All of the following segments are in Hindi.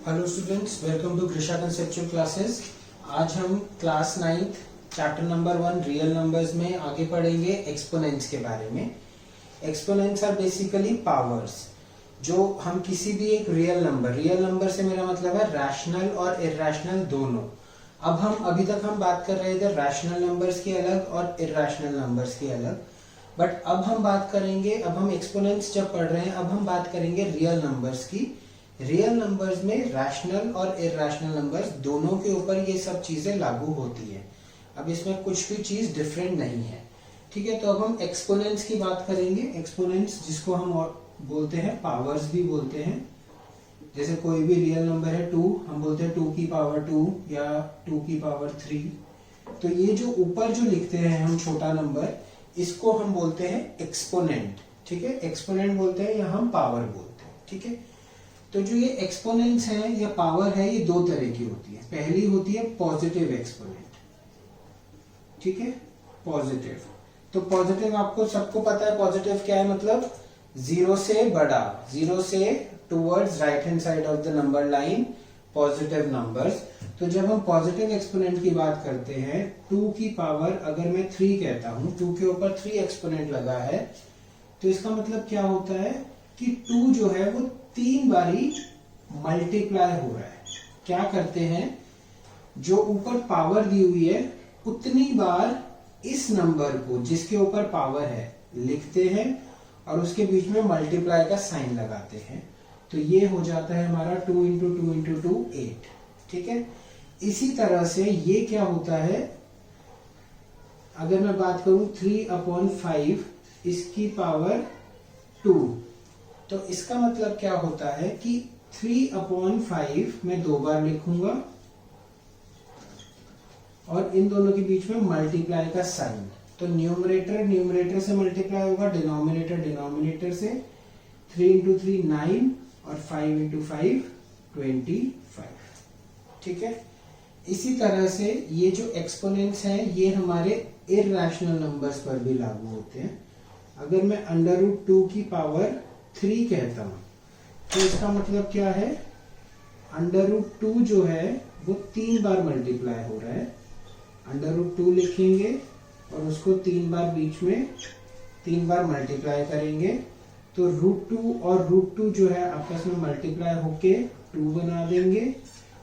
Hello students, welcome to Krisha conceptual classes. आज हम class 9th chapter number 1 real numbers में आगे पढ़ेंगे एक्सपोनेंट्स के बारे में। एक्सपोनेंट्स आर बेसिकली पावर्स जो हम किसी भी एक रियल नंबर से मेरा मतलब है रैशनल और इरैशनल दोनों। अभी तक हम बात कर रहे थे रैशनल नंबर्स की अलग और इरैशनल नंबर्स की अलग, बट अब हम बात करेंगे, अब हम एक्सपोनेंट्स जब पढ़ रहे हैं अब हम बात करेंगे रियल नंबर्स की। रियल नंबर्स में रैशनल और इरैशनल नंबर्स दोनों के ऊपर ये सब चीजें लागू होती है। अब इसमें कुछ भी चीज डिफरेंट नहीं है, ठीक है। तो अब हम एक्सपोनेंट्स की बात करेंगे। एक्सपोनेंट्स जिसको हम बोलते हैं पावर्स भी बोलते हैं। जैसे कोई भी रियल नंबर है 2, हम बोलते हैं 2 की पावर 2 या 2 की पावर 3। तो ये जो ऊपर जो लिखते हैं हम छोटा नंबर, इसको हम बोलते हैं एक्सपोनेंट, ठीक है। एक्सपोनेंट बोलते हैं या हम पावर बोलते हैं, ठीक है। तो जो ये एक्सपोनेंट्स हैं या पावर है, ये दो तरह की होती है। पहली होती है पॉजिटिव एक्सपोनेंट, ठीक है, पॉजिटिव। तो पॉजिटिव आपको सबको पता है पॉजिटिव क्या है, मतलब जीरो से बड़ा, जीरो से towards right hand side of the number line, positive numbers. तो जब हम पॉजिटिव एक्सपोनेंट की बात करते हैं, 2 की पावर अगर मैं 3 कहता हूं, 2 के ऊपर 3 एक्सपोनेंट लगा है, तो इसका मतलब क्या होता है कि 2 जो है वो 3 बारी मल्टीप्लाई हो रहा है। क्या करते हैं, जो ऊपर पावर दी हुई है उतनी बार इस नंबर को जिसके ऊपर पावर है लिखते हैं और उसके बीच में मल्टीप्लाई का साइन लगाते हैं। तो ये हो जाता है हमारा 2 इंटू 2 इंटू 2 8, ठीक है। इसी तरह से ये क्या होता है, अगर मैं बात करूं 3/5 इसकी पावर 2, तो इसका मतलब क्या होता है कि 3/5 मैं 2 बार लिखूंगा और इन दोनों के बीच में मल्टीप्लाई का साइन। तो न्यूमरेटर से मल्टीप्लाई होगा, डिनोमिनेटर से। 3 इंटू 3 9 और 5 इंटू 5 25, ठीक है। इसी तरह से ये जो एक्सपोनेंट्स हैं ये हमारे इरैशनल नंबर्स पर भी लागू होते हैं। अगर मैं √2 की पावर 3 कहता हूं, तो इसका मतलब क्या है, √2 जो है वो 3 बार मल्टीप्लाई हो रहा है। √2 लिखेंगे और उसको 3 बार बीच में 3 बार मल्टीप्लाई करेंगे, तो √2 और √2 जो है आपस में मल्टीप्लाई होके 2 बना देंगे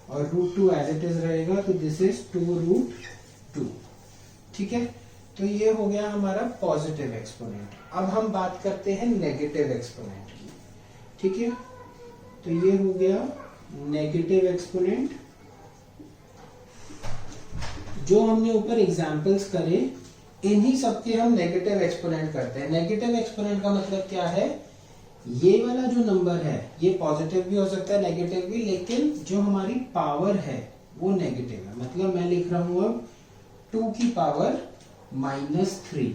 और √2 एज इट इज रहेगा। तो दिस इज 2√2, ठीक है। तो ये हो गया हमारा पॉजिटिव एक्सपोनेंट। अब हम बात करते हैं नेगेटिव एक्सपोनेंट की, ठीक है। तो ये हो गया नेगेटिव एक्सपोनेंट। जो हमने ऊपर एग्जांपल्स करे, इन्हीं सबके हम नेगेटिव एक्सपोनेंट करते हैं। नेगेटिव एक्सपोनेंट का मतलब क्या है, ये वाला जो नंबर है ये पॉजिटिव भी हो सकता है, नेगेटिव भी, लेकिन जो हमारी पावर है वो नेगेटिव है। मतलब मैं लिख रहा हूं अब 2 की पावर -3,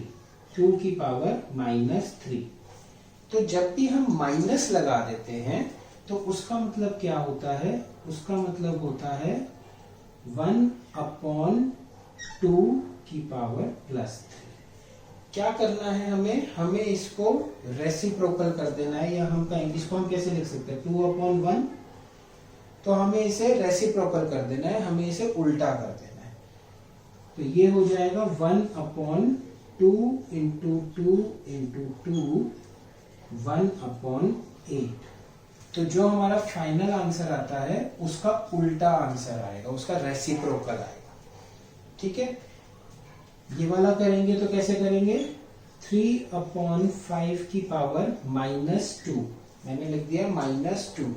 2 की पावर -3। तो जब भी हम माइनस लगा देते हैं तो उसका मतलब क्या होता है, उसका मतलब होता है 1/2 की पावर +3। क्या करना है हमें इसको रेसिप्रोकल कर देना है, या इसको हम कैसे लिख सकते हैं, 2/1। तो हमें इसे रेसिप्रोकल कर देना है, हमें इसे उल्टा कर देना है। तो ये हो जाएगा 1/2 इंटू 2 इंटू 2 1/8। तो जो हमारा फाइनल आंसर आता है उसका उल्टा आंसर आएगा, उसका रेसिप्रोकल आएगा, ठीक है। ये वाला करेंगे तो कैसे करेंगे, 3/5 की पावर -2, मैंने लिख दिया -2।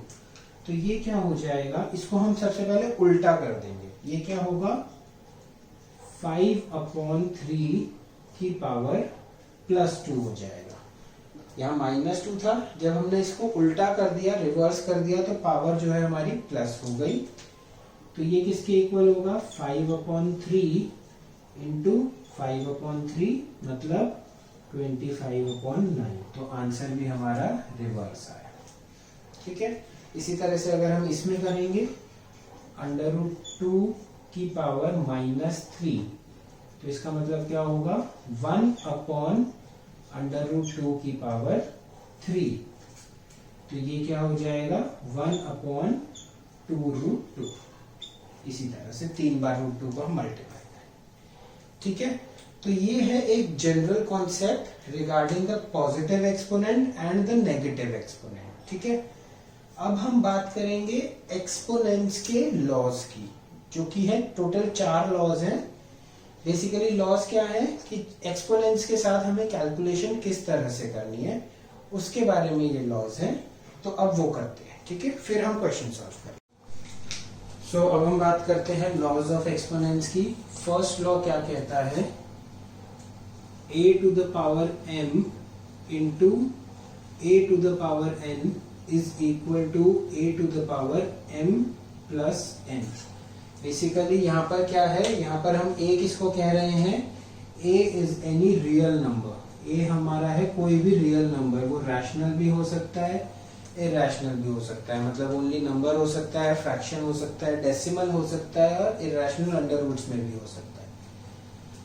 तो ये क्या हो जाएगा, इसको हम सबसे पहले उल्टा कर देंगे। ये क्या होगा, 5/3 की पावर +2 हो जाएगा। यहाँ -2 था, जब हमने इसको उल्टा कर दिया, रिवर्स कर दिया, तो पावर जो है हमारी प्लस हो गई। तो ये किसके इक्वल होगा, 5/3 इंटू 5/3 मतलब 25/9। तो आंसर भी हमारा रिवर्स आया, ठीक है। इसी तरह से अगर हम इसमें करेंगे √2 की पावर -3, तो इसका मतलब क्या होगा, 1/√2 की पावर 3। तो ये क्या हो जाएगा, 1/√2 2√2। इसी तरह से 3 बार √2 को हम मल्टीप्लाई करें। ठीक है, तो ये है एक general concept regarding the positive exponent and the negative exponent. ठीक है, अब हम बात करेंगे एक्सपोनेंट्स के लॉज की, जो कि है टोटल 4 लॉज हैं। बेसिकली लॉज क्या है कि एक्सपोनेंट्स के साथ हमें कैलकुलेशन किस तरह से करनी है, उसके बारे में ये लॉज हैं। तो अब वो करते हैं। ठीक है, फिर हम क्वेश्चन सॉल्व करें। सो अब हम बात करते हैं लॉज ऑफ एक्सपोनेंट्स की। फर्स्ट लॉ क्या कहता है, a to the power m into a to the power n is equal to a to the power m plus n। Basically यहाँ पर क्या है, यहाँ पर हम a किसको कह रहे हैं, a is any real number। a हमारा है कोई भी रियल नंबर, वो रैशनल भी हो सकता है, इरेशनल भी हो सकता है, मतलब ओनली नंबर हो सकता है, फ्रैक्शन हो सकता है, डेसिमल हो सकता है और इरेशनल अंडर रूट्स में भी हो सकता है।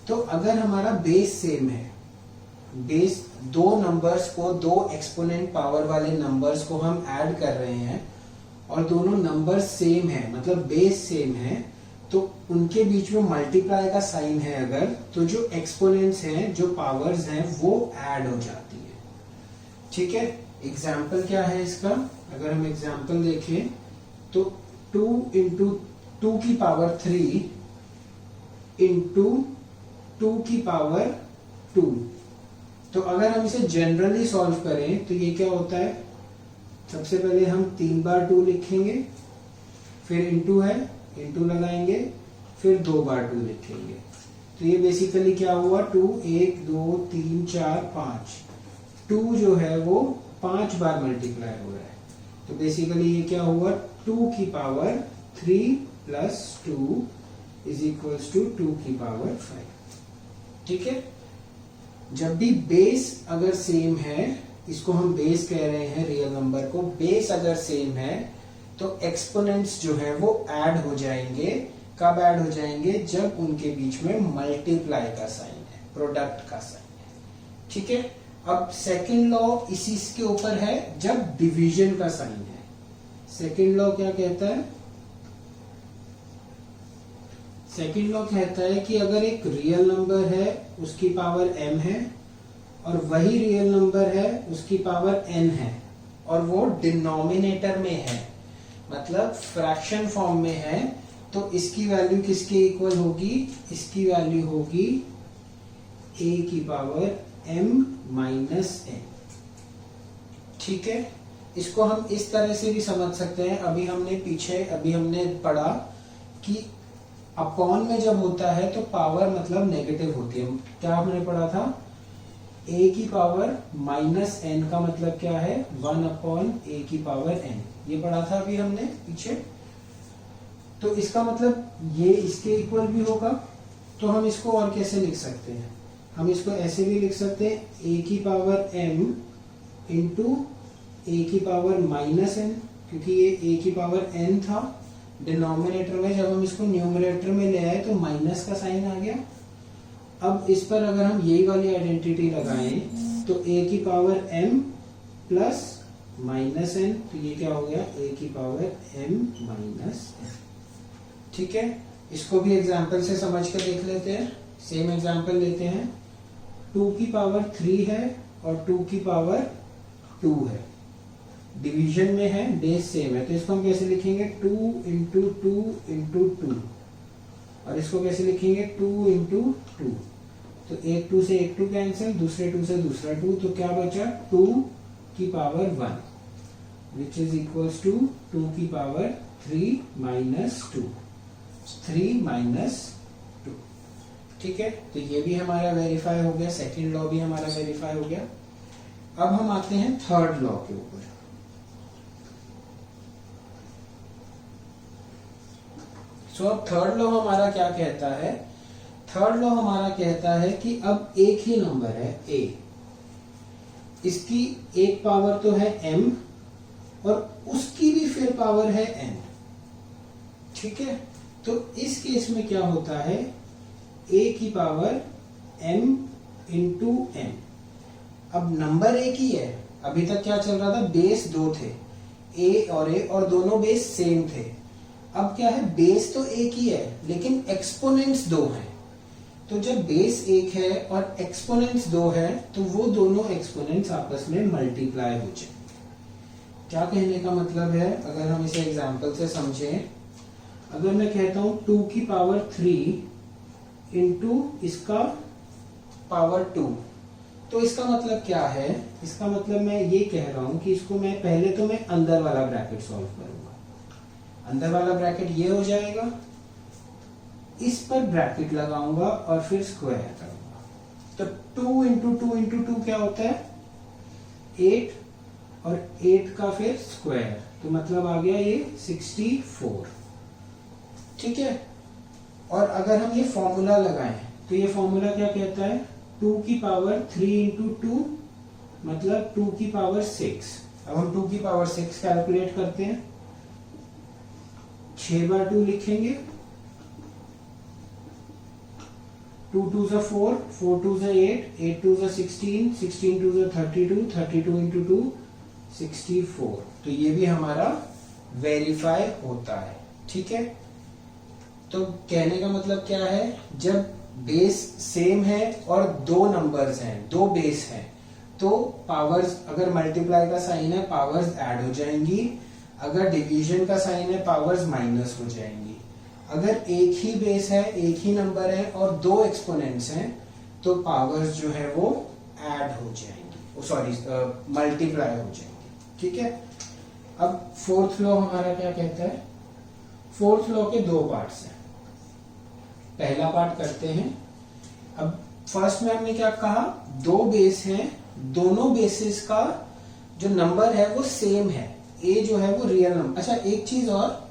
तो अगर हमारा बेस सेम है, बेस दो नंबर्स को, दो एक्सपोनेंट पावर वाले नंबर्स को हम ऐड कर रहे हैं और दोनों नंबर सेम है, मतलब बेस सेम है, तो उनके बीच में मल्टीप्लाई का साइन है अगर, तो जो एक्सपोनेंट्स हैं, जो पावर्स हैं, वो ऐड हो जाती है। ठीक है, एग्जाम्पल क्या है इसका, अगर हम एग्जाम्पल देखें तो 2 इंटू 2 की पावर 3 इंटू 2 की पावर 2। तो अगर हम इसे जनरली सॉल्व करें तो ये क्या होता है, सबसे पहले हम 3 बार 2 लिखेंगे, फिर इंटू है, इंटू लगाएंगे, फिर 2 बार 2 लिखेंगे। तो ये बेसिकली क्या हुआ, 2 1 2 3 4 5, 2 जो है वो 5 बार मल्टीप्लाई हो रहा है। तो बेसिकली ये क्या हुआ, 2 की power 3 plus 2 is equals to 2 की पावर 5। ठीक है, जब भी बेस अगर सेम है, इसको हम बेस कह रहे हैं रियल नंबर को, बेस अगर सेम है तो एक्सपोनेंट्स जो है वो ऐड हो जाएंगे। कब ऐड हो जाएंगे, जब उनके बीच में मल्टीप्लाई का साइन है, प्रोडक्ट का साइन है। ठीक है, अब सेकंड लॉ इसी के ऊपर है, जब डिवीजन का साइन है। सेकंड लॉ क्या कहता है, सेकंड लॉ कहता है कि अगर एक रियल नंबर है, उसकी पावर m है, और वही रियल नंबर है, उसकी पावर n है, और वो डिनोमिनेटर में है, मतलब फ्रैक्शन फॉर्म में है, तो इसकी वैल्यू किसके इक्वल होगी, इसकी वैल्यू होगी a की पावर m माइनस n। ठीक है, इसको हम इस तरह से भी समझ सकते हैं। अभी हमने पढ़ा कि अपॉन में जब होता है तो पावर मतलब नेगेटिव होती है। क्या हमने पढ़ा था, a की पावर माइनस n का मतलब क्या है, 1 अपॉन a की पावर n, ये पढ़ा था अभी हमने पीछे। तो इसका मतलब ये इसके इक्वल भी होगा। तो हम इसको और कैसे लिख सकते हैं, हम इसको ऐसे भी लिख सकते हैं, a की पावर m इंटू a की पावर माइनस n, क्योंकि ये a की पावर n था डिनोमिनेटर में, जब हम इसको न्यूमरेटर में ले आए तो माइनस का साइन आ गया। अब इस पर अगर हम यही वाली आइडेंटिटी लगाएं तो a की power m plus minus n, तो ये क्या हो गया, a की पावर m माइनस n। ठीक है, इसको भी एग्जांपल से समझ कर देख लेते हैं। सेम एग्जांपल लेते हैं, 2 की पावर 3 है और 2 की पावर 2 है, डिवीजन में है, बेस सेम है, तो इसको हम कैसे लिखेंगे, 2 इंटू 2 इंटू 2, और इसको कैसे लिखेंगे, 2 इंटू 2। तो एक 2 से एक 2 कैंसिल, दूसरे 2 से दूसरा 2, तो क्या बचा, 2 की power 1 which is equals to 2 की पावर 3 माइनस 2, 3 माइनस 2। ठीक है, तो ये भी हमारा वेरीफाई हो गया, सेकेंड लॉ भी हमारा वेरीफाई हो गया। अब हम आते हैं थर्ड लॉ के ऊपर। सो अब थर्ड लॉ हमारा क्या कहता है, थर्ड लॉ हमारा कहता है कि अब एक ही नंबर है a, इसकी एक पावर तो है m और उसकी भी फिर पावर है n। ठीक है, तो इस केस में क्या होता है, a की पावर m इंटू n। अब नंबर एक ही है, अभी तक क्या चल रहा था, बेस 2 थे, a और दोनों बेस सेम थे। अब क्या है, बेस तो एक ही है लेकिन एक्सपोनेंट्स दो हैं। तो जब बेस एक है और एक्सपोनेंट्स दो है तो वो दोनों एक्सपोनेंट्स आपस में मल्टीप्लाई हो जाए। क्या कहने का मतलब है, अगर हम इसे एग्जांपल से समझें, अगर मैं कहता हूं 2 की पावर 3 इंटू इसका पावर 2, तो इसका मतलब क्या है, इसका मतलब मैं ये कह रहा हूं कि इसको मैं पहले तो मैं अंदर वाला ब्रैकेट सॉल्व करूंगा। अंदर वाला ब्रैकेट ये हो जाएगा, इस पर ब्रैकेट लगाऊंगा और फिर स्क्वायर करूंगा। तो 2 इंटू 2 इंटू 2 क्या होता है 8, और 8 का फिर स्क्वायर, तो मतलब आ गया ये 64। ठीक है। और अगर हम ये फॉर्मूला लगाएं तो ये फॉर्मूला क्या कहता है, 2 की पावर 3 इंटू 2 मतलब 2 की पावर 6। अब हम 2 की पावर 6 कैलकुलेट करते हैं, 6 बार 2 लिखेंगे, 2 2 जा 4, 4 2 जा 8, 8 2 जा 16, 16 2 जा 32, 32 इंटू 2 64। तो ये भी हमारा वेरीफाई होता है। ठीक है। तो कहने का मतलब क्या है, जब बेस सेम है और दो नंबर्स हैं, दो बेस हैं, तो पावर्स, अगर मल्टीप्लाई का साइन है पावर्स ऐड हो जाएंगी, अगर डिवीजन का साइन है पावर्स माइनस हो जाएंगी। अगर एक ही बेस है, एक ही नंबर है और दो एक्सपोनेंट्स हैं, तो पावर्स जो है वो ऐड हो जाएंगी, सॉरी मल्टीप्लाई हो जाएंगी। ठीक है। अब फोर्थ लॉ हमारा क्या कहता है, फोर्थ लॉ के दो पार्ट्स हैं। पहला पार्ट करते हैं। अब फर्स्ट में हमने क्या कहा, दो बेस हैं, दोनों बेसिस का जो नंबर है वो सेम है, ए जो है वो रियल नंबर। अच्छा एक चीज और,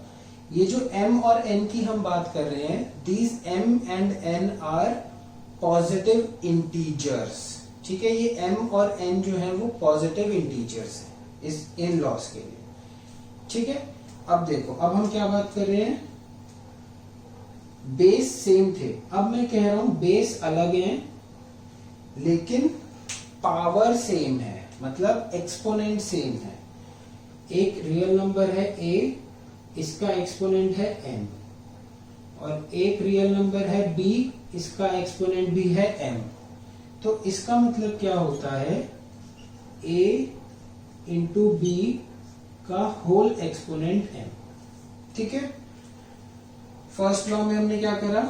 ये जो m और n की हम बात कर रहे हैं, these m and n are positive integers. ठीक है, ये m और n जो है वो पॉजिटिव इंटीजर्स है इस इन लॉस के लिए। ठीक है। अब देखो, अब हम क्या बात कर रहे हैं, बेस सेम थे, अब मैं कह रहा हूं बेस अलग हैं लेकिन पावर सेम है, मतलब एक्सपोनेंट सेम है। एक रियल नंबर है a, इसका एक्सपोनेंट है m, और एक रियल नंबर है b, इसका एक्सपोनेंट भी है m। तो इसका मतलब क्या होता है, a इंटू b का होल एक्सपोनेंट m। ठीक है। फर्स्ट लॉ में हमने क्या करा,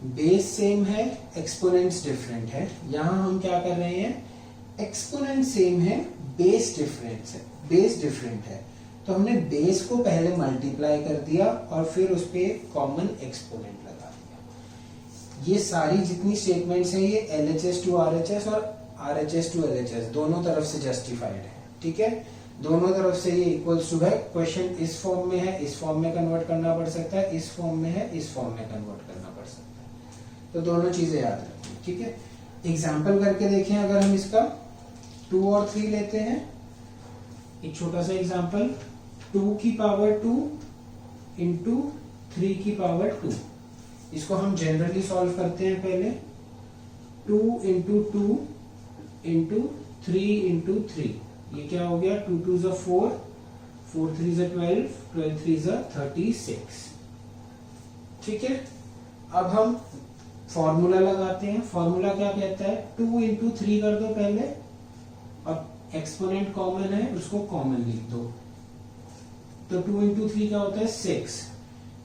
बेस सेम है, एक्सपोनेंट्स डिफरेंट है। यहां हम क्या कर रहे हैं, एक्सपोनेंट सेम है, बेस डिफरेंट है, बेस डिफरेंट है। तो हमने बेस को पहले मल्टीप्लाई कर दिया और फिर उस पे कॉमन एक्सपोनेंट लगा दिया। ये सारी जितनी स्टेटमेंट्स हैं ये LHS टू RHS और RHS टू LHS दोनों तरफ से जस्टिफाइड है। ठीक है, दोनों तरफ से ये इक्वल्स टू है। क्वेश्चन इस फॉर्म में है, इस फॉर्म में कन्वर्ट करना पड़ सकता है, इस फॉर्म में है, इस फॉर्म में कन्वर्ट करना पड़ सकता है। तो दोनों चीजें याद रखिए। ठीक है, एग्जाम्पल करके देखें। अगर हम इसका 2 और 3 लेते हैं, एक छोटा सा एग्जाम्पल, 2 की पावर 2 इंटू 3 की पावर 2। इसको हम जनरली सॉल्व करते हैं। पहले 2 इंटू 2 इंटू 3 इंटू 3, ये क्या हो गया, 2 2 जा 4, 4 3 जा 12, 12 3 जा 36। ठीक है। अब हम फॉर्मूला लगाते हैं। फॉर्मूला क्या कहता है, 2 इंटू 3 कर दो पहले, और एक्सपोनेंट कॉमन है उसको कॉमन लिख दो। तो 2 इंटू 3 क्या होता है 6,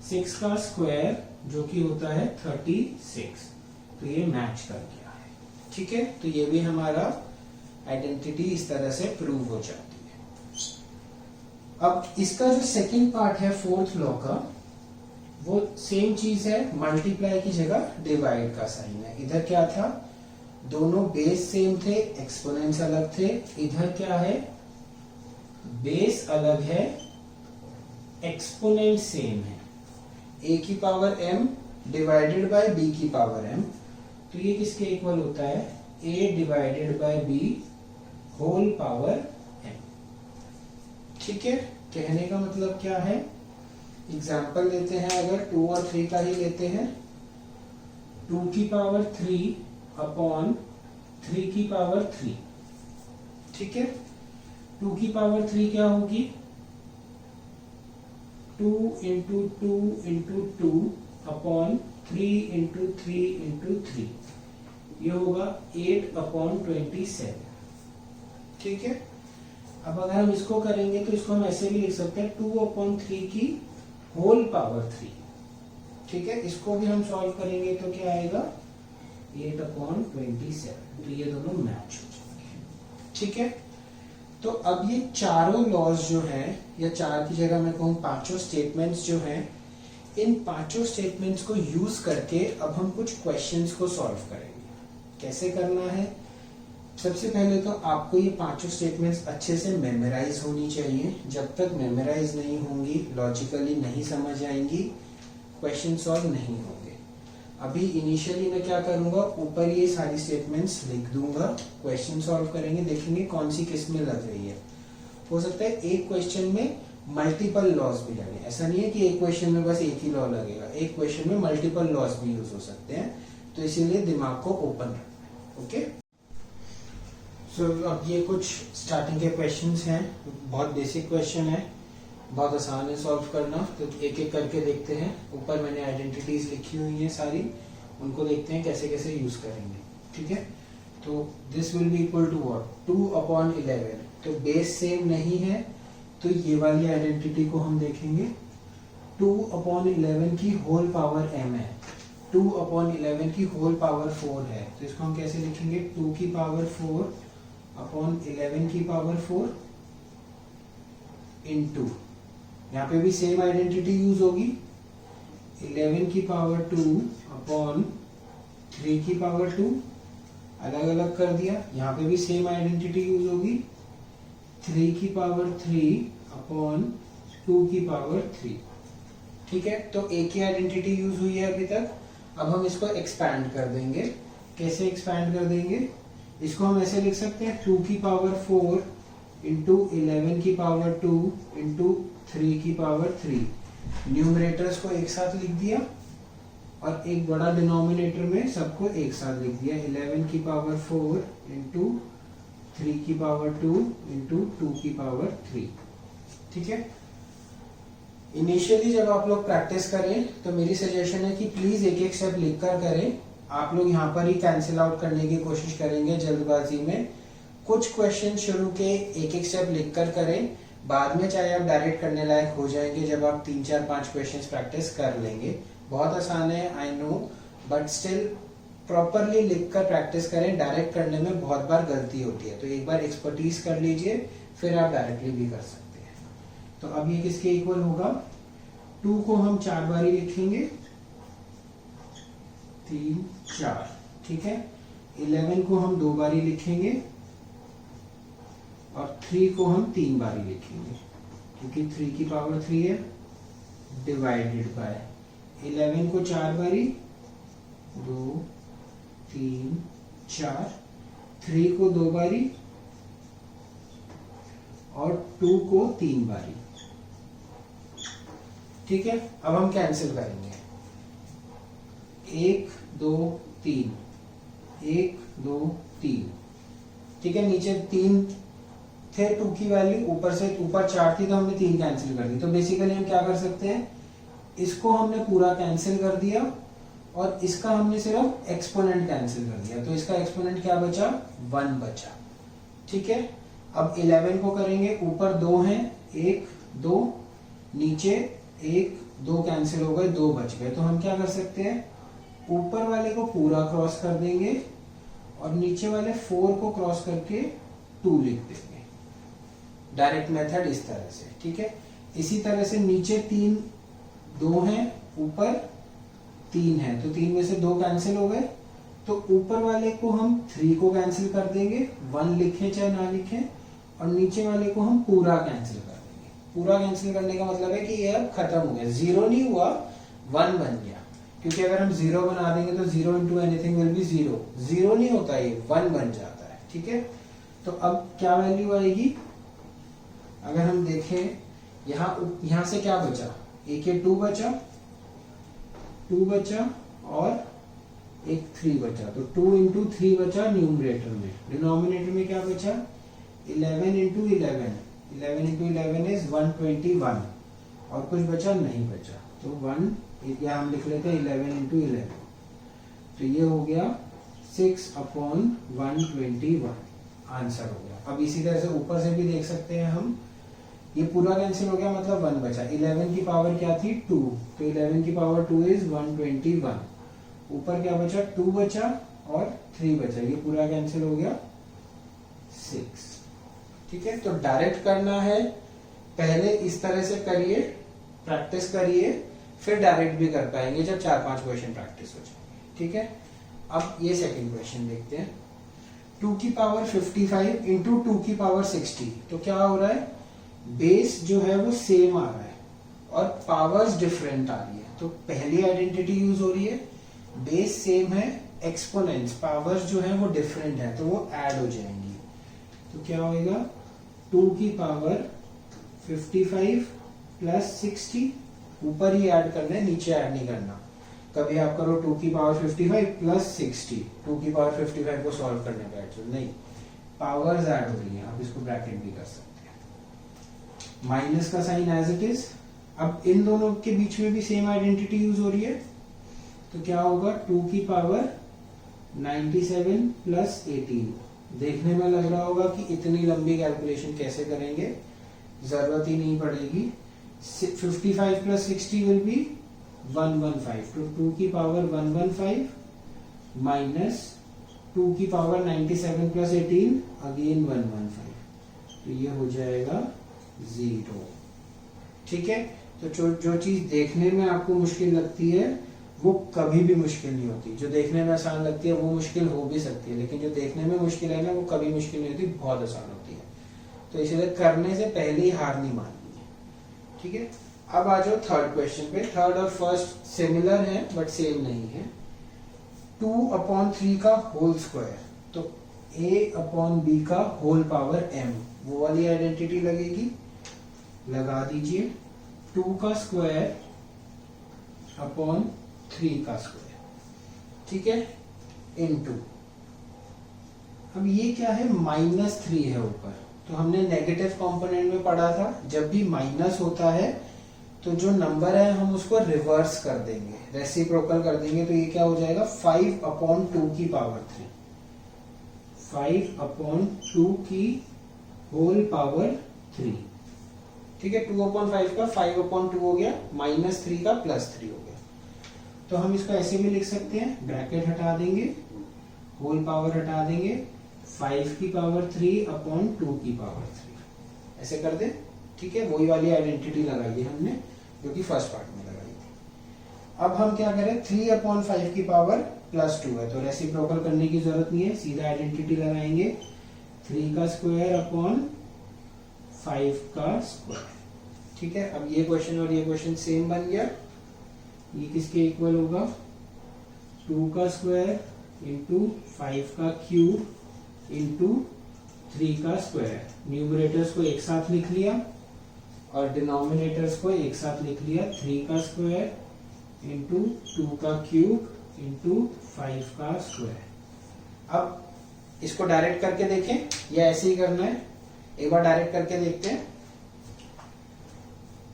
6 का स्क्वायर जो कि होता है 36। तो ये मैच कर गया है। ठीक है, तो ये भी हमारा आइडेंटिटी इस तरह से प्रूव हो जाती है। अब इसका जो सेकंड पार्ट है फोर्थ लॉ का, वो सेम चीज है, मल्टीप्लाई की जगह डिवाइड का साइन है। इधर क्या था, दोनों बेस सेम थे, एक्सपोनेंट्स अलग थे। इधर क्या है, बेस अलग है, एक्सपोनेंट सेम है। a की power m divided by b की पावर m, तो ये किसके इक्वल होता है, a divided by b whole power m। ठीक है, कहने का मतलब क्या है, एग्जाम्पल लेते हैं। अगर 2 और 3 का ही लेते हैं, 2 की पावर 3 अपॉन 3 की पावर 3। ठीक है, 2 की पावर 3 क्या होगी, 2 into 2 into 2 upon 3 into 3 into 3, ये होगा 8 अपॉन 27। ठीक है, अब अगर हम इसको करेंगे तो इसको हम ऐसे भी लिख सकते हैं 2 अपॉन 3 की होल पावर 3। ठीक है, इसको भी हम सॉल्व करेंगे तो क्या आएगा 8 अपॉन 27, तो ये दोनों मैच हो जाएंगे। ठीक है, तो अब ये चारों लॉज जो है, या चार की जगह मैं कहूँ पांचों स्टेटमेंट्स जो हैं, इन पांचों स्टेटमेंट्स को यूज करके अब हम कुछ क्वेश्चंस को सॉल्व करेंगे। कैसे करना है, सबसे पहले तो आपको ये पांचों स्टेटमेंट्स अच्छे से मेमोराइज होनी चाहिए। जब तक मेमोराइज नहीं होंगी, लॉजिकली नहीं समझ आएंगी, क्वेश्चन सॉल्व नहीं होंगे। अभी इनिशियली मैं क्या करूंगा, ऊपर ये सारी स्टेटमेंट्स लिख दूंगा, क्वेश्चन सॉल्व करेंगे, देखेंगे कौन सी किस में लग रही है। हो सकता है एक क्वेश्चन में मल्टीपल लॉज भी लगे, ऐसा नहीं है कि एक क्वेश्चन में बस एक ही लॉ लगेगा, एक क्वेश्चन में मल्टीपल लॉज भी यूज हो सकते हैं, तो इसीलिए दिमाग को ओपन रखना है। ओके, सो अब ये कुछ स्टार्टिंग के क्वेश्चंस हैं, बहुत बेसिक क्वेश्चन है, बहुत आसान है सॉल्व करना, तो एक एक करके देखते हैं। ऊपर मैंने आइडेंटिटीज लिखी हुई हैं सारी, उनको देखते हैं कैसे कैसे यूज करेंगे। ठीक है, तो this will be equal to what, 2 upon 11, तो बेस सेम नहीं है, तो ये वाली आइडेंटिटी को हम देखेंगे। 2 अपॉन 11 की होल पावर m है, 2 अपॉन 11 की होल पावर 4 है, तो इसको हम कैसे लिखेंगे, 2 की पावर 4 अपॉन 11 की पावर 4 इनटू, यहाँ पे भी सेम आइडेंटिटी यूज होगी, 11 की पावर 2 अपॉन 3 की पावर 2, अलग अलग कर दिया। यहाँ पे भी सेम आइडेंटिटी यूज होगी, 3 की पावर 3 अपॉन 2 की पावर 3। ठीक है, तो एक ही आइडेंटिटी यूज हुई है अभी तक। अब हम इसको एक्सपैंड कर देंगे। कैसे एक्सपैंड कर देंगे, इसको हम ऐसे लिख सकते हैं, 2 की पावर 4 इंटू 11 की पावर 2 इंटू 3 की पावर 3। न्यूमरेटर्स को एक साथ लिख दिया और एक बड़ा डिनोमिनेटर में सबको एक साथ लिख दिया, 11 की पावर 4 इंटू 3 की पावर 2 इंटू 2 की पावर 3। ठीक है, इनिशियली जब आप लोग प्रैक्टिस करें तो मेरी सजेशन है कि प्लीज एक एक स्टेप लिख कर करें। आप लोग यहाँ पर ही कैंसिल आउट करने की कोशिश करेंगे जल्दबाजी में। कुछ क्वेश्चन शुरू के एक एक स्टेप लिख कर करें, बाद में चाहे आप डायरेक्ट करने लायक हो जाएंगे जब आप 3 4 5 क्वेश्चंस प्रैक्टिस कर लेंगे। बहुत आसान है, I know, but still properly लिख कर प्रैक्टिस करें। डायरेक्ट करने में बहुत बार गलती होती है, तो एक बार एक्सपर्टीज कर लीजिए, फिर आप डायरेक्टली भी कर सकते हैं। तो अब ये किसके इक्वल होगा, 2 को हम 4 बारी लिखेंगे, 3 4। ठीक है, 11 को हम 2 बारी लिखेंगे और 3 को हम 3 बारी लिखेंगे, क्योंकि 3 की पावर 3 है, डिवाइडेड बाय 11 को 4 बारी, 2 3 4, 3 को 2 बारी और 2 को 3 बारी। ठीक है, अब हम कैंसिल करेंगे, 1 2 3, 1 2 3। ठीक है, नीचे 3 थे 2 की वैल्यू, ऊपर से ऊपर 4 थी तो हमने 3 कैंसिल कर दी। तो बेसिकली हम क्या कर सकते हैं, इसको हमने पूरा कैंसिल कर दिया और इसका हमने सिर्फ एक्सपोनेंट कैंसिल कर दिया, तो इसका एक्सपोनेंट क्या बचा, 1 बचा। ठीक है, अब 11 को करेंगे, ऊपर 2 हैं, 1 2, नीचे 1 2 कैंसिल हो गए, 2 बच गए। तो हम क्या कर सकते हैं, ऊपर वाले को पूरा क्रॉस कर देंगे और नीचे वाले 4 को क्रॉस करके 2 लिख देंगे। डायरेक्ट मेथड इस तरह से। ठीक है, इसी तरह से नीचे 3 2 हैं, ऊपर 3 है, तो 3 में से 2 कैंसिल हो गए, तो ऊपर वाले को हम 3 को कैंसिल कर देंगे, 1 लिखें चाहे ना लिखें, और नीचे वाले को हम पूरा कैंसिल कर देंगे। पूरा कैंसिल करने का मतलब है कि ये अब खत्म हो गया, 0 नहीं हुआ, 1 बन गया, क्योंकि अगर हम 0 बना देंगे तो 0 इंटू एनीथिंग विल बी 0, 0 नहीं होता, ये 1 बन जाता है। ठीक है, तो अब क्या वैल्यू आएगी, अगर हम देखें यहां से क्या बचा, एक 2 बचा, 2 बचा और एक 3 बचा, तो 2 इंटू 3 बचा न्यूमरेटर में। डिनोमिनेटर में क्या बचा, 11 इंटू 11, 11 इंटू 11 इज 121, और कुछ बचा नहीं बचा, तो 1 या हम लिख लेते हैं 11 इंटू 11, तो ये हो गया 6/121 आंसर हो गया। अब इसी तरह से ऊपर से भी देख सकते हैं हम, ये पूरा कैंसिल हो गया मतलब 1 बचा। 11 की पावर क्या थी 2, तो 11 की पावर 2 इज 121। ऊपर क्या बचा 2 बचा और 3 बचा, ये पूरा कैंसिल हो गया 6। ठीक है, तो डायरेक्ट करना है, पहले इस तरह से करिए, प्रैक्टिस करिए, फिर डायरेक्ट भी कर पाएंगे जब 4-5 क्वेश्चन प्रैक्टिस हो जाएंगे। ठीक है, अब ये सेकंड क्वेश्चन देखते हैं। 2 की पावर 55 इंटू 2 की पावर 60, तो क्या हो रहा है, बेस जो है वो सेम आ रहा है और पावर्स डिफरेंट आ रही है। तो पहली आइडेंटिटी यूज हो रही है, बेस सेम है, एक्सपोनेंट्स पावर्स जो है वो डिफरेंट है, तो वो ऐड हो जाएंगी। तो क्या होगा 2 की पावर 55 प्लस 60, ऊपर ही ऐड करना है, नीचे ऐड नहीं करना। कभी आप करो 2 की पावर 55 प्लस 60, 2 की पावर 55 को सॉल्व करने बैठ जाओ, नहीं, पावर्स ऐड हो रही है, आप इसको ब्रैकेट भी कर सकते हैं। माइनस का साइन एज इट इज। अब इन दोनों के बीच में भी सेम आइडेंटिटी यूज हो रही है, तो क्या होगा 2 की पावर 97 प्लस 18। देखने में लग रहा होगा कि इतनी लंबी कैलकुलेशन कैसे करेंगे, जरूरत ही नहीं पड़ेगी। 55 प्लस 60 विल बी 115, तो 2 की पावर 115 माइनस 2 की पावर 97 प्लस 18 अगेन 115, तो ये हो जाएगा 0। ठीक है, तो जो चीज देखने में आपको मुश्किल लगती है वो कभी भी मुश्किल नहीं होती, जो देखने में आसान लगती है वो मुश्किल हो भी सकती है, लेकिन जो देखने में मुश्किल है ना वो कभी मुश्किल नहीं होती, बहुत आसान होती है। तो इसलिए करने से पहले ही हार नहीं माननी है। ठीक है, अब आ जाओ थर्ड क्वेश्चन पे। थर्ड और फर्स्ट सिमिलर है बट सेम नहीं है। 2/3 का होल स्क्वायर, तो a/b का होल पावर m, वो वाली आइडेंटिटी लगेगी, लगा दीजिए। 2 का स्क्वायर अपॉन 3 का स्क्वायर, ठीक है, इनटू, अब ये क्या है -3 है ऊपर, तो हमने नेगेटिव कंपोनेंट में पढ़ा था, जब भी माइनस होता है तो जो नंबर है हम उसको रिवर्स कर देंगे, रेसिप्रोकल कर देंगे, तो ये क्या हो जाएगा 5/2 की पावर 3, 5/2 की होल पावर 3। ठीक है, 2/5 का 5/2 हो गया, -3 का +3 हो गया। तो हम इसको ऐसे भी लिख सकते हैं, ब्रैकेट हटा देंगे, होल पावर हटा देंगे, 5 की पावर 3/2 की पावर 3, ऐसे कर दे। ठीक है, वही वाली आइडेंटिटी लगाई है हमने जो कि फर्स्ट पार्ट में लगाई थी। अब हम क्या करें, 3/5 की पावर +2 है, तो रेसिप्रोकल करने की जरूरत नहीं है, सीधा आइडेंटिटी लगाएंगे, 3 का स्क्वायर अपॉन 5 का स्क्वायर। ठीक है, अब ये क्वेश्चन और ये क्वेश्चन सेम बन गया। ये किसके इक्वल होगा, 2 का स्क्वायर इंटू 5 का क्यूब इंटू 3 का स्क्वायर। न्यूमरेटर्स को एक साथ लिख लिया और डिनोमिनेटर्स को एक साथ लिख लिया, 3 का स्क्वायर इंटू 2 का क्यूब इंटू 5 का स्क्वायर। अब इसको डायरेक्ट करके देखें या ऐसे ही करना है, एक बार डायरेक्ट करके देखते हैं।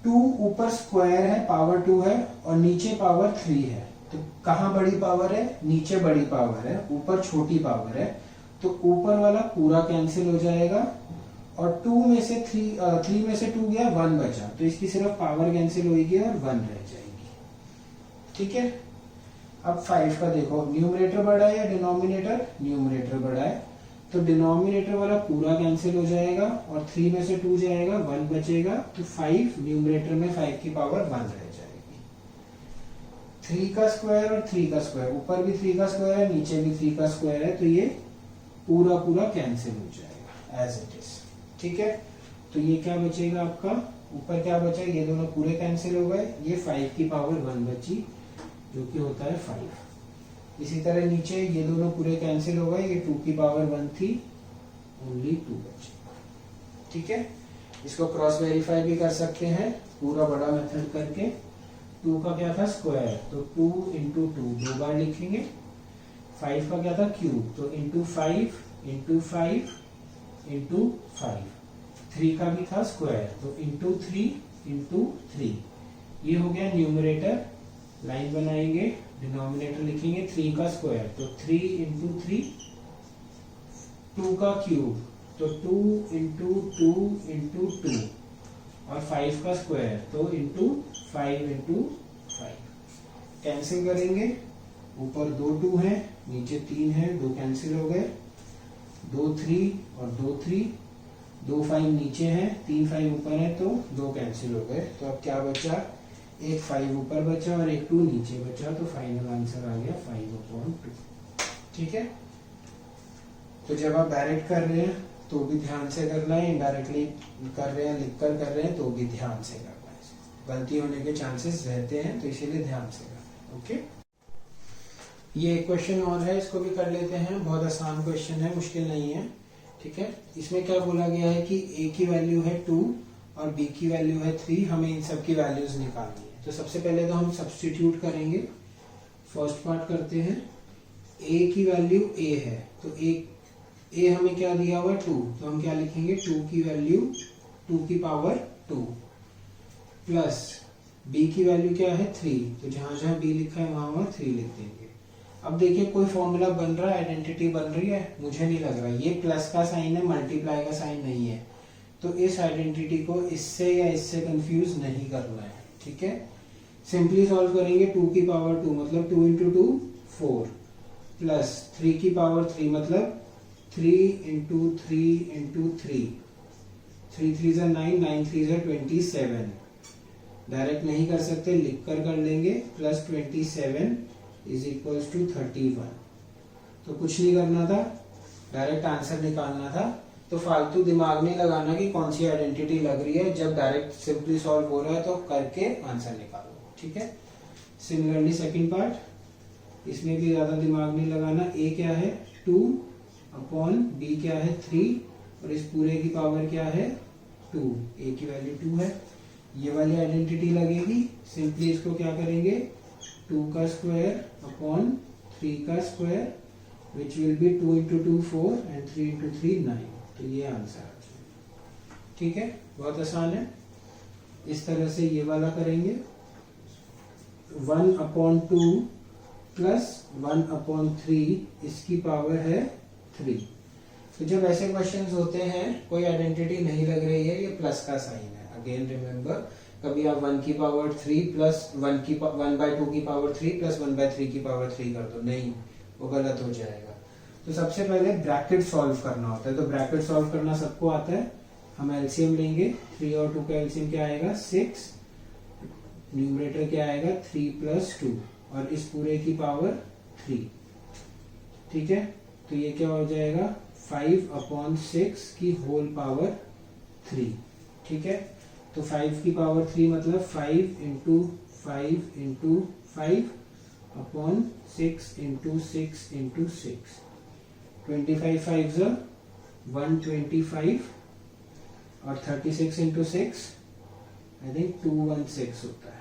2 ऊपर स्क्वायर है, पावर 2 है, और नीचे पावर 3 है, तो कहां बड़ी पावर है, नीचे बड़ी पावर है, ऊपर छोटी पावर है, तो ऊपर वाला पूरा कैंसिल हो जाएगा, और 2 में से 3 में से 2 गया, 1 बचा, तो इसकी सिर्फ पावर कैंसिल होगी और 1 रह जाएगी। ठीक है, अब 5 का देखो, न्यूमरेटर बड़ा है या डिनोमिनेटर, न्यूमरेटर बड़ा है, तो डिनोमिनेटर वाला पूरा कैंसिल हो जाएगा और 3 में से 2 जाएगा, 1 बचेगा, तो 5 न्यूमरेटर में 5 की पावर 1 रह जाएगी। 3 का स्क्वायर और 3 का स्क्वायर, ऊपर भी 3 का स्क्वायर है, नीचे भी 3 का स्क्वायर है, तो ये पूरा कैंसिल हो जाएगा एज इट इज। ठीक है, तो ये क्या बचेगा आपका, ऊपर क्या बचा, ये दोनों पूरे कैंसिल हो गए, ये 5 की पावर 1 बची जो कि होता है 5। इसी तरह नीचे ये दोनों पूरे कैंसिल हो गए, ये 2 की पावर 1 थी, ओनली 2 बची। ठीक है, इसको क्रॉस वेरीफाई भी कर सकते हैं पूरा बड़ा मेथड करके। 2 का क्या था स्क्वायर, तो 2 इंटू 2 दो बार लिखेंगे। 5 का क्या था क्यूब, तो इंटू 5 इंटू 5 इंटू 5। 3 का भी था स्क्वायर, तो इंटू 3 इंटू 3। ये हो गया न्यूमरेटर, लाइन बनाएंगे, डिनोमिनेटर लिखेंगे 3 का स्क्वायर, तो 3 इंटू 3, 2 का क्यूब, तो 2 इंटू 2 इंटू 2, और 5 का स्क्वायर, तो इंटू 5 इंटू 5। कैंसिल करेंगे, ऊपर 2 2 है, नीचे 3 है, 2 कैंसिल हो गए, 2 3 और 2 3, 2 5 नीचे है, 3 5 ऊपर है, तो 2 कैंसिल हो गए। तो अब क्या बचा, एक 5 ऊपर बचा और एक 2 नीचे बचा, तो फाइनल आंसर आ गया 5/2। ठीक है। तो जब आप डायरेक्ट कर रहे हैं तो भी ध्यान से करना है, इनडायरेक्टली कर रहे हैं, लिखकर कर रहे हैं तो भी ध्यान से करना है। गलती होने के चांसेस रहते हैं, तो इसीलिए ध्यान से करना है। ओके। ये एक क्वेश्चन और है, इसको भी कर लेते हैं। बहुत आसान क्वेश्चन है, मुश्किल नहीं है। ठीक है। इसमें क्या बोला गया है कि a की वैल्यू है 2 और b की वैल्यू है 3, हमें इन सब की वैल्यूज निकालनी है। तो सबसे पहले तो हम सब्स्टिट्यूट करेंगे। फर्स्ट पार्ट करते हैं। a की वैल्यू a है, तो a हमें क्या दिया हुआ है 2, तो हम क्या लिखेंगे 2 की वैल्यू 2 की पावर 2 प्लस b की वैल्यू क्या है 3, तो जहां जहां b लिखा है वहां 3 लिख देंगे। अब देखिए कोई फॉर्मूला बन रहा है, आइडेंटिटी बन रही है, मुझे नहीं लग रहा ये प्लस का साइन है, मल्टीप्लाई का साइन नहीं है। तो इस आइडेंटिटी को इससे या इससे कंफ्यूज नहीं करना है। ठीक है। सिंपली सॉल्व करेंगे, 2 की पावर 2 मतलब 2 इंटू 2 4 प्लस 3 की पावर 3 मतलब 3 इंटू 3 इंटू 3, 3 3 9, 9 3 27। डायरेक्ट नहीं कर सकते, लिख कर लेंगे, प्लस 27 इज इक्वल्स टू 31। तो कुछ नहीं करना था, डायरेक्ट आंसर निकालना था। तो फालतू दिमाग नहीं लगाना कि कौन सी आइडेंटिटी लग रही है, जब डायरेक्ट सिंपली सॉल्व हो रहा है तो करके आंसर निकालो। ठीक है। सिमिलरली सेकंड पार्ट, इसमें भी ज्यादा दिमाग नहीं लगाना। a क्या है 2 अपॉन b क्या है 3 और इस पूरे की पावर क्या है 2, a की वैल्यू 2 है। ये वाली आइडेंटिटी लगेगी, सिंपली इसको क्या करेंगे 2 का स्क्वायर अपॉन 3 का square, which will be 2 into 2 4 and 3 into 3 9। तो ये आंसर आ जाएगा। ठीक है, बहुत आसान है। इस तरह से ये वाला करेंगे, 1 अपॉन 2 प्लस 1 अपॉन 3, इसकी पावर है 3। तो जब ऐसे क्वेश्चंस होते हैं, कोई आइडेंटिटी नहीं लग रही है, ये प्लस का साइन है। अगेन रिमेंबर, कभी आप 1 की पावर 3 प्लस 1/2 की पावर 3 प्लस 1/3 की पावर 3 कर दो, नहीं, वो गलत हो जाएगा। तो सबसे पहले ब्रैकेट सॉल्व करना होता है। तो ब्रैकेट सॉल्व करना सबको आता है। हम एलसीएम लेंगे, 3 और 2 का एलसीएम क्या आएगा 6, न्यूमरेटर क्या आएगा 3 प्लस 2 और इस पूरे की पावर 3। ठीक है। तो ये क्या हो जाएगा 5 अपॉन 6 की होल पावर 3। ठीक है। तो 5 की पावर 3 मतलब 5 into 5 into 5 upon 6 into 6 into 6, 25 5 125 और 36 इंटू 6 आई थिंक 216 होता है।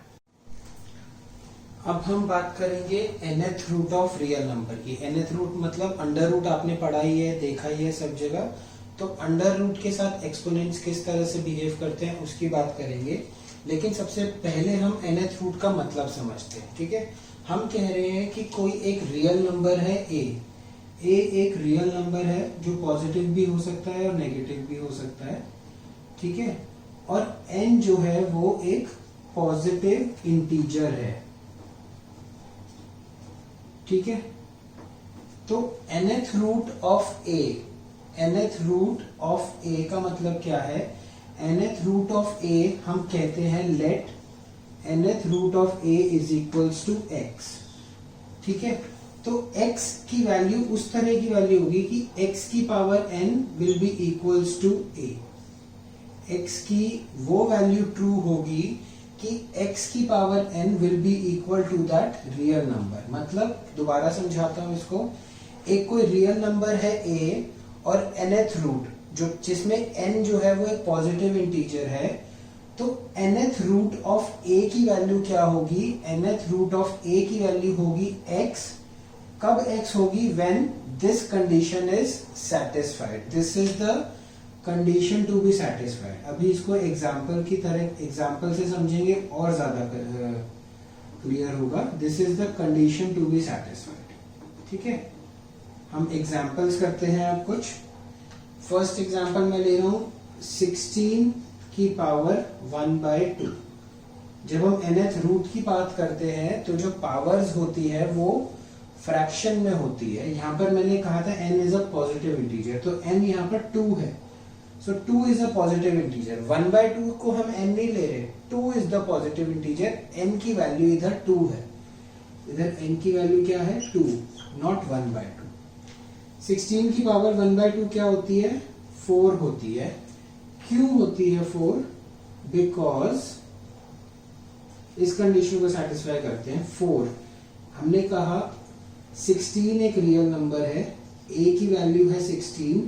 अब हम बात करेंगे nth root of real number की। nth रूट मतलब अंडर रूट आपने पढ़ा ही है, देखा ही है सब जगह। तो अंडर रूट के साथ एक्सपोनेंट्स किस तरह से बिहेव करते हैं उसकी बात करेंगे, लेकिन सबसे पहले हम nth रूट का मतलब समझते हैं। ठीक है। हम कह रहे हैं कि कोई एक रियल नंबर है a एक रियल नंबर है जो पॉजिटिव भी हो सकता है और नेगेटिव भी हो सकता है। ठीक है। और n जो है वो एक पॉजिटिव इंटीजर है। ठीक है। तो nth root of a, nth root of a का मतलब क्या है, nth रूट ऑफ a हम कहते हैं let nth root of a is equals to x। ठीक है। तो x की वैल्यू उस तरह की वैल्यू होगी कि x की power n will be equals to a। x की वो वैल्यू ट्रू होगी कि x की power n will be equal to that real number. मतलब दोबारा समझाता हूं इसको, एक कोई रियल नंबर है a और nth रूट जो जिसमें n जो है वो एक पॉजिटिव इंटीजर है, तो nth रूट ऑफ a की वैल्यू क्या होगी, nth रूट ऑफ a की वैल्यू होगी x। कब x होगी, when this condition is satisfied, this is the condition to be satisfied. अभी इसको एग्जाम्पल की तरह एग्जाम्पल से समझेंगे और ज्यादा क्लियर होगा। This is the condition to be satisfied. ठीक है, हम एग्जाम्पल्स करते हैं अब कुछ। फर्स्ट एग्जाम्पल मैं ले रहा हूं 16 की पावर 1/2। जब हम nth रूट की बात करते हैं तो जो पावर्स होती है वो फ्रैक्शन में होती है। यहां पर मैंने कहा था n is a positive integer, तो n यहां पर 2 है, सो 2 इज अ पॉजिटिव इंटीजर। 1/2 को हम n नहीं ले रहे, 2 is the positive integer. n की वैल्यू इधर 2 है, इधर n की वैल्यू क्या है 2, नॉट 1/2। 16 की पावर 1/2 क्या होती है 4 होती है। क्यों होती है 4? बिकॉज इस कंडीशन को सेटिस्फाई करते हैं 4। हमने कहा 16 एक रियल नंबर है, a की वैल्यू है 16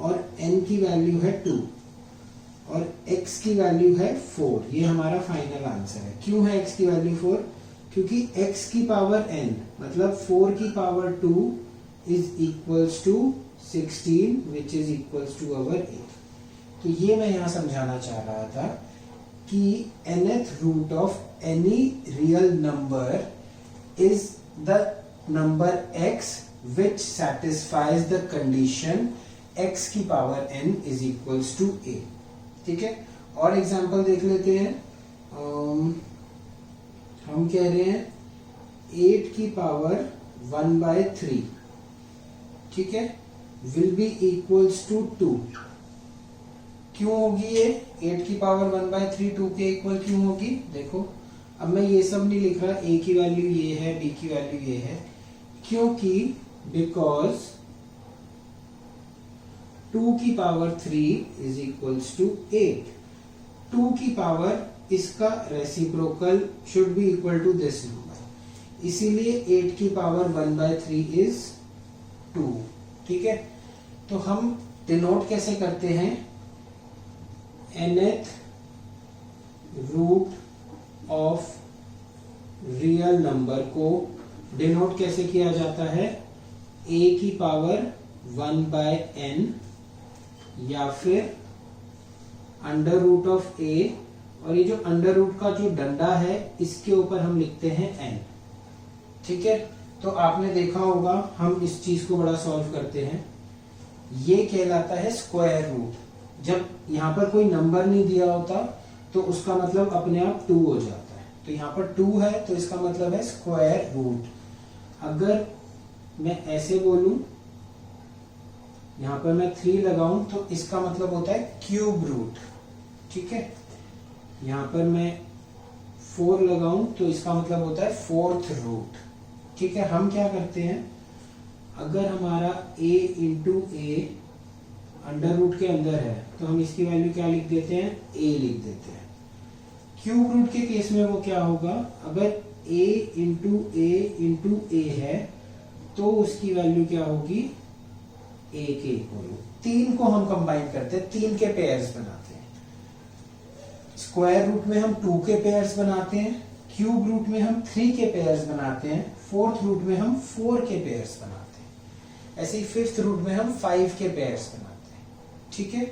और n की वैल्यू है 2 और x की वैल्यू है 4। ये हमारा फाइनल आंसर है। क्यों है x की वैल्यू 4? क्योंकि x की पावर n मतलब 4 की power 2 is equals to 16 which is equals to our a। तो ये मैं यहां समझाना चाह रहा था कि nth root of any real number is the number x which satisfies the condition x की power n is equals to a। ठीक है, और एग्जांपल देख लेते हैं। हम कह रहे हैं 8 की पावर 1/3, ठीक है, will be equals to 2। क्यों होगी ये 8 की पावर 1/3 2 के इक्वल क्यों होगी? देखो अब मैं ये सब नहीं लिख रहा, a की वैल्यू ये है, b की वैल्यू ये है, क्योंकि बिकॉज 2 की पावर 3 इज इक्वल्स टू 8। 2 की पावर इसका reciprocal should be equal to this number, इसीलिए 8 की पावर 1/3 इज 2। ठीक है, तो हम डिनोट कैसे करते हैं? nth root of real number को डिनोट कैसे किया जाता है? a की पावर 1/n या फिर अंडर रूट ऑफ a, और ये जो अंडर रूट का जो डंडा है इसके ऊपर हम लिखते हैं n। ठीक है, तो आपने देखा होगा हम इस चीज को बड़ा सॉल्व करते हैं, ये कहलाता है स्क्वायर रूट। जब यहाँ पर कोई नंबर नहीं दिया होता तो उसका मतलब अपने आप 2 हो जाता है, तो यहाँ पर 2 है तो इसका मतलब है स्क्वायर रूट। अगर मैं ऐसे बोलूं, यहाँ पर मैं 3 लगाऊं तो इसका मतलब होता है क्यूब रूट। ठीक है, यहाँ पर मैं 4 लगाऊं तो इसका मतलब होता है 4th रूट। ठीक है, हम क्या करते हैं, अगर हमारा a into A under root के अंदर है तो हम इसकी वैल्यू क्या लिख देते हैं? a लिख देते हैं। क्यूब रूट के केस में वो क्या होगा? अगर a इंटू ए है तो उसकी वैल्यू क्या होगी? a के इक्वल। 3 को हम कंबाइन करते हैं, 3 के पेयर्स बनाते हैं। स्क्वायर रूट में हम 2 के पेयर्स बनाते हैं, क्यूब रूट में हम 3 के पेयर्स बनाते हैं, 4th रूट में हम 4 के पेयर्स बनाते हैं, ऐसे ही 5th रूट में हम 5 के पेयर्स बनाते हैं। ठीक है,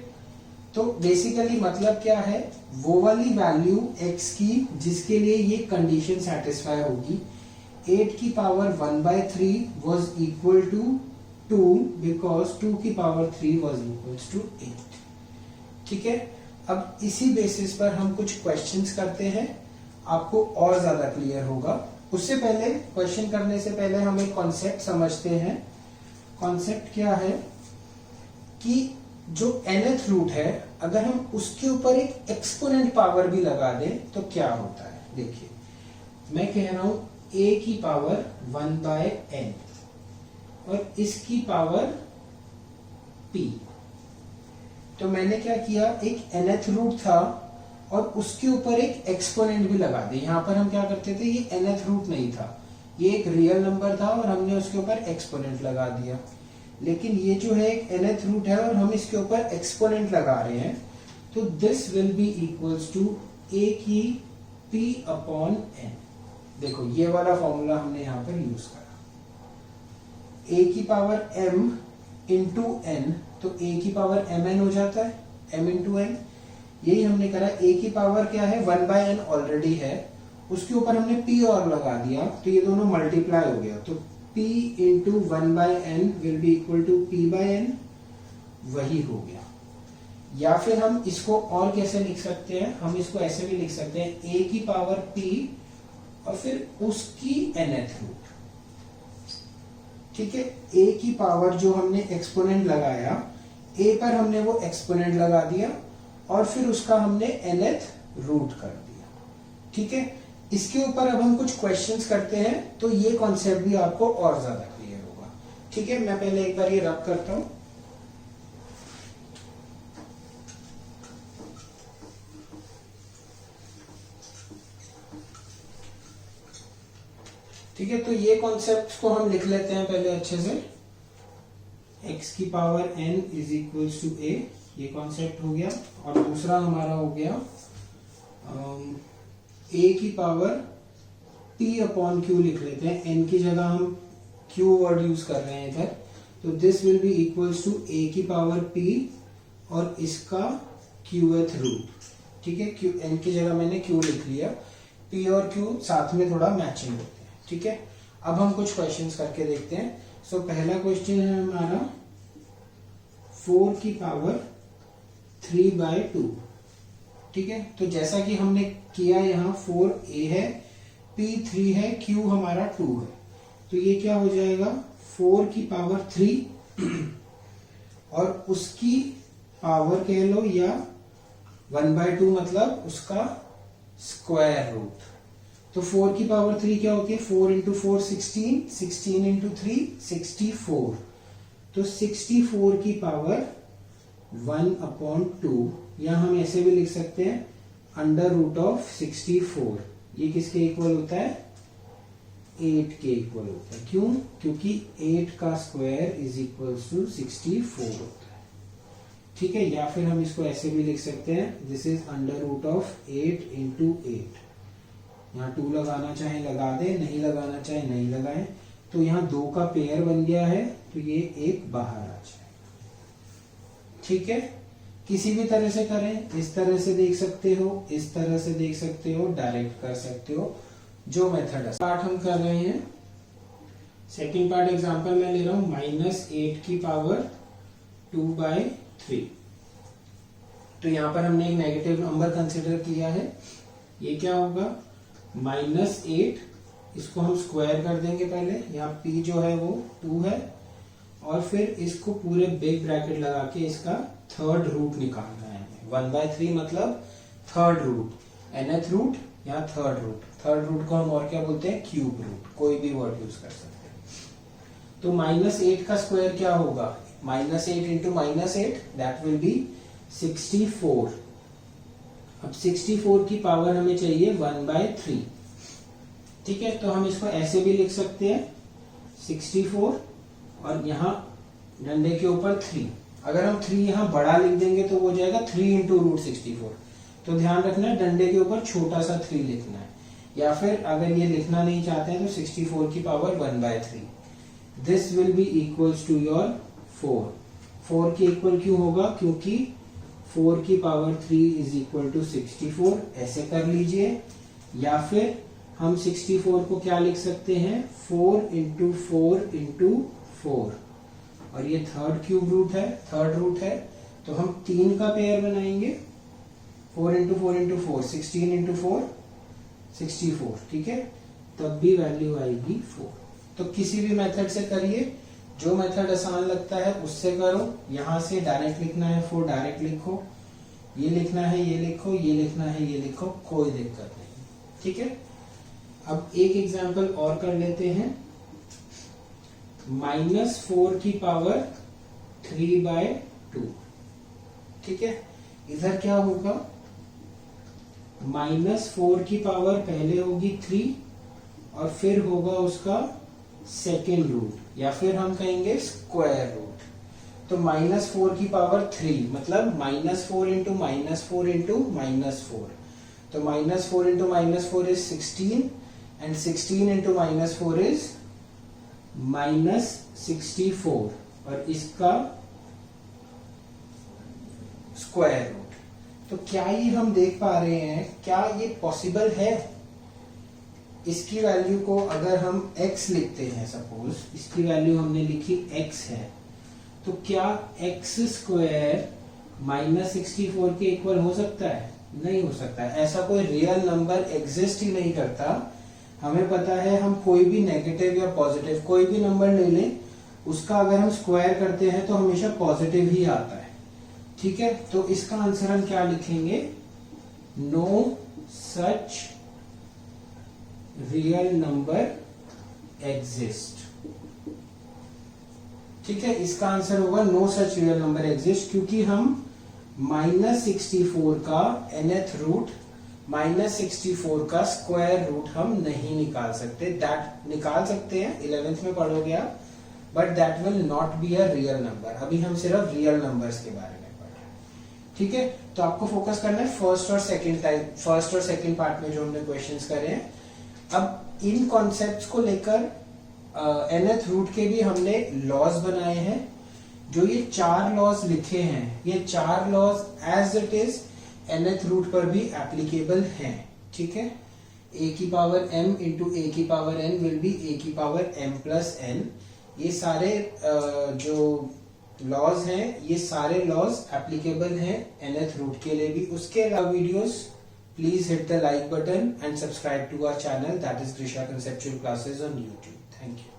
तो बेसिकली मतलब क्या है, वो वाली वैल्यू x की जिसके लिए ये कंडीशन सेटिस्फाई होगी। 8 की power 1/3 was equal to 2 because 2 की पावर 3 was equals to 8। ठीक है, अब इसी बेसिस पर हम कुछ क्वेश्चंस करते हैं, आपको और ज्यादा क्लियर होगा। उससे पहले, क्वेश्चन करने से पहले हम एक कॉन्सेप्ट समझते हैं। कॉन्सेप्ट क्या है कि जो nth रूट है अगर हम उसके ऊपर एक एक्सपोनेंट पावर भी लगा दें तो क्या होता है। देखिए मैं कह रहा हूं a की पावर 1/n और इसकी पावर p। तो मैंने क्या किया, एक nth रूट था और उसके ऊपर एक एक्सपोनेंट भी लगा दिया। यहां पर हम क्या करते थे, ये nth रूट नहीं था, ये एक रियल नंबर था और हमने उसके ऊपर एक्सपोनेंट लगा दिया। लेकिन ये जो है एक nth रूट है और हम इसके ऊपर एक्सपोनेंट लगा रहे हैं, तो this will be equals to a की p अपॉन n। देखो ये वाला फॉर्मूला हमने यहां पर यूज करा। a की पावर m इंटू एन, तो a की पावर mn हो जाता है, m इंटू एन। यही हमने करा, a की पावर क्या है 1/n ऑलरेडी है, उसके ऊपर हमने p और लगा दिया, तो ये दोनों मल्टीप्लाई हो गया, तो p into 1/n will be equal to p/n, वही हो गया। या फिर हम इसको और कैसे लिख सकते हैं, हम इसको ऐसे भी लिख सकते हैं, a की पावर p और फिर उसकी nth रूट। ठीक है, a की पावर जो हमने एक्सपोनेंट लगाया, a पर हमने वो एक्सपोनेंट लगा दिया और फिर उसका हमने nth रूट कर दिया। ठीक है, इसके ऊपर अब हम कुछ क्वेश्चंस करते हैं, तो ये कॉन्सेप्ट भी आपको और ज्यादा क्लियर होगा। ठीक है, मैं पहले एक बार ये रब करता हूं। ठीक है, तो ये कॉन्सेप्ट को हम लिख लेते हैं पहले अच्छे से। x की power n is equals to a, ये कॉन्सेप्ट हो गया। और दूसरा हमारा हो गया a की पावर p अपॉन q लिख लेते हैं, n की जगह हम q वर्ड यूज कर रहे हैं इधर, तो this will be equals to a की पावर p और इसका qth रूट। ठीक है, n की जगह मैंने q लिख लिया, p और q साथ में थोड़ा मैचिंग होते हैं। ठीक है, अब हम कुछ क्वेश्चंस करके देखते हैं। सो पहला क्वेश्चन है हमारा 4 की पावर 3/2। ठीक है, तो जैसा कि हमने किया, यहाँ 4a है, p 3 है, q हमारा 2 है, तो ये क्या हो जाएगा 4 की पावर 3 और उसकी पावर कह लो या 1/2 मतलब उसका स्क्वायर रूट। तो 4 की पावर 3 क्या होती है, 4 इंटू 4 16, 16 इंटू 3 64, तो 64 की पावर 1/2, या हम ऐसे भी लिख सकते हैं अंडर रूट ऑफ 64। ये किसके इक्वल होता है, 8 के इक्वल होता है। क्यों, क्योंकि 8 का स्क्वायर इज इक्वल टू 64 होता है। ठीक है, या फिर हम इसको ऐसे भी लिख सकते हैं, this is under root of 8 into 8। यहाँ 2 लगाना चाहे लगा दे, नहीं लगाना चाहे नहीं लगाए, तो यहाँ 2 का पेयर बन गया है, तो ये एक बाहर आ जाएगा। ठीक है, किसी भी तरह से करें, इस तरह से देख सकते हो, इस तरह से देख सकते हो, डायरेक्ट कर सकते हो, जो मेथड है। पार्ट हम कर रहे हैं, सेकंड पार्ट एग्जांपल मैं ले रहा हूं, -8 की पावर 2/3। तो यहाँ पर हमने एक नेगेटिव नंबर कंसिडर किया है, ये क्या होगा -8, इसको हम स्क्वायर कर देंगे पहले, यहाँ p जो है वो 2 है, और फिर इसको पूरे बिग ब्रैकेट लगा के इसका थर्ड रूट निकालना है। 1/3 मतलब थर्ड रूट, nth रूट या थर्ड रूट। थर्ड रूट को हम और क्या बोलते हैं, क्यूब रूट, कोई भी वर्ड यूज कर सकते हैं। तो -8 का स्क्वायर क्या होगा, -8 इंटू -8 दैट विल बी 64। अब 64 की पावर हमें चाहिए 1/3। ठीक है, तो हम इसको ऐसे भी लिख सकते हैं 64 और यहाँ डंडे के ऊपर 3। अगर हम 3 यहाँ बड़ा लिख देंगे तो वो हो जाएगा 3 इंटू रूट 64। तो ध्यान रखना है डंडे के ऊपर छोटा सा 3 लिखना है, या फिर अगर ये लिखना नहीं चाहते हैं तो 64 की power 1/3। This will be equals to your 4। 4 के इक्वल क्यों होगा, क्योंकि 4 की पावर 3 इज इक्वल टू 64, ऐसे कर लीजिए। या फिर हम 64 को क्या लिख सकते हैं, 4 इंटू 4 इंटू 4, और ये थर्ड क्यूब रूट है, थर्ड रूट है, तो हम 3 का पेयर बनाएंगे, 4 इंटू 4 इंटू 4, 16 इंटू 4 64। ठीक है, तब भी वैल्यू आएगी 4। तो किसी भी मेथड से करिए, जो मेथड आसान लगता है उससे करो। यहां से डायरेक्ट लिखना है 4 डायरेक्ट लिखो, ये लिखना है ये लिखो, ये लिखना है ये लिखो, कोई दिक्कत नहीं। ठीक है, अब एक एग्जांपल और कर लेते हैं, -4 की पावर 3/2। ठीक है, इधर क्या होगा, -4 की पावर पहले होगी 3 और फिर होगा उसका सेकेंड रूट, या फिर हम कहेंगे स्क्वायर रूट। तो -4 की पावर 3 मतलब -4 इंटू -4 इंटू -4, तो -4 into -4 is 16 and 16 into -4 is -64। और इसका स्क्वायर रूट। तो क्या ये हम देख पा रहे हैं, क्या ये पॉसिबल है? इसकी वैल्यू को अगर हम x लिखते हैं, सपोज इसकी वैल्यू हमने लिखी x है, तो क्या x स्क्वायर -64 के इक्वल हो सकता है? नहीं हो सकता है। ऐसा कोई रियल नंबर एग्जिस्ट ही नहीं करता। हमें पता है हम कोई भी नेगेटिव या पॉजिटिव कोई भी नंबर ले लें, उसका अगर हम स्क्वायर करते हैं तो हमेशा पॉजिटिव ही आता है। ठीक है, तो इसका आंसर हम क्या लिखेंगे? No such real number exist. ठीक है, इसका आंसर होगा no such real number exist, क्योंकि हम -64 का nth रूट -64 का स्क्वायर रूट हम नहीं निकाल सकते। दैट निकाल सकते हैं, 11th में पढ़ोगे आप, but that will not be a real number. अभी हम सिर्फ रियल नंबर्स के बारे में पढ़ रहे हैं। ठीक है, तो आपको फोकस करना है फर्स्ट और सेकंड पार्ट में जो हमने क्वेश्चंस करे हैं। अब इन कॉन्सेप्ट्स को लेकर nth रूट के भी हमने लॉज बनाए हैं। जो ये 4 लॉज लिखे हैं, ये 4 laws as it is nth root पर भी एप्लीकेबल हैं। ठीक है, a की पावर m इंटू a की power n will be a की पावर m प्लस n। ये सारे जो लॉज हैं, ये सारे लॉज एप्लीकेबल हैं nth रूट के लिए भी। उसके अलावा videos, please hit the like button and subscribe to our channel, that is Grisha Conceptual Classes on YouTube. Thank you.